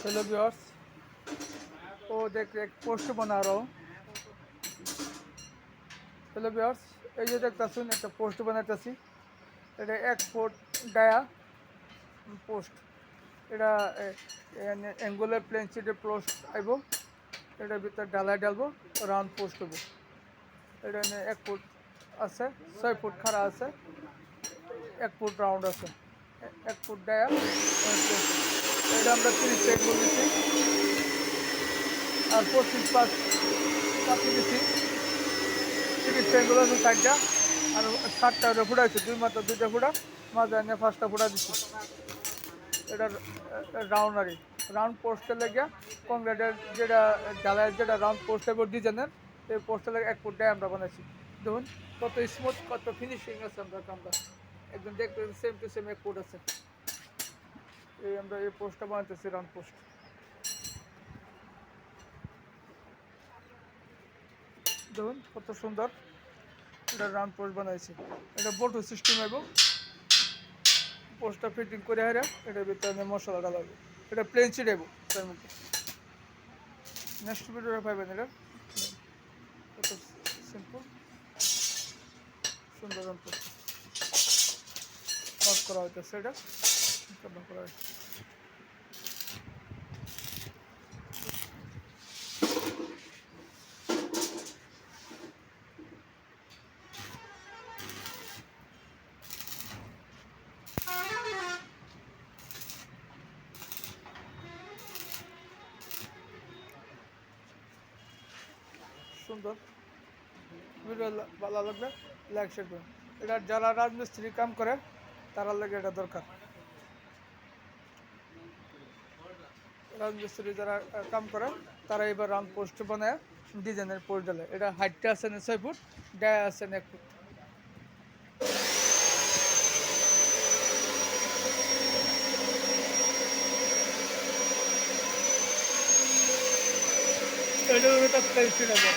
Hello viewers. वो देख एक पोस्ट बना रहा हूँ। हेलो व्यूअर्स, এই যে দেখতেছেন একটা পোস্ট বানাইতেছি। এটা 1 ফুট ডায়া পোস্ট। এটা অ্যাঙ্গুলার প্লেন শিটের পোস্ট আইব। এটার ভিতরে ডালাই ডালবো, রাউন্ড পোস্ট হবো। এটা 1 ফুট আছে, 6 ফুট খাড়া আছে, 1 ফুট রাউন্ড আছে, 1 ফুট ডায়া পোস্ট। এটা আমরা 30 অ্যাঙ্গুল দিচ্ছি আর 25 পাঁচ কাপি দিচ্ছি। 30 অ্যাঙ্গুল আছে 4টা আর 7টা ফুটা আছে, 2 মাত্র 2টা ফুটা, মাঝে এনে 5টা ফুটা দিচ্ছি। এটা রাউন্ডারি রাউন্ড পোস্টের লেগে কংক্রিটের যেটা ঢালাইয়ের যেটা রাউন্ড পোস্ট এবং ডিজাইনের এই পোস্টের লেগে 1 ফুট ডাই আমরা বানাইছি। দেখুন কত স্মুথ, কত ফিনিশিং আছে। আমরা কামটা একদম দেখতে সেম টু সেম 1 ফুট আছে। এই আমরা এই পোস্টটা বানাইতেছি, রাউন্ড পোস্ট। দেখুন কত সুন্দর এটা রাউন্ড পোস্ট বানাইছি। এটা বটু সিস্টেম এবং পোস্টটা ফিটিং করে হারে এটার ভিতরে মশলা ডালাবো। এটা প্লেন শিট এবং তার মধ্যে নেক্সট ভিডিওটা পাইবেন। এটা কত সিম্পল সুন্দর রাউন্ড পোস্ট কাজ করা হইতেছে। এটা করা হয়েছে সুন্দর। ভিডিও ভালো লাগবে লাইক শেয়ার করুন। এটা যারা রাজমিস্ত্রি কাম করে তারা লাগে এটা দরকার। রাজমিস্ত্রি যারা কাম করে তারা এবার রাউন্ড পোস্ট বানায় ডিজাইনের পোস্ট ডালে। এটা হাইটটা আছে 6 ফুট, ডায়া আছে 1 ফুট। এটা প্লেন শিট আছে।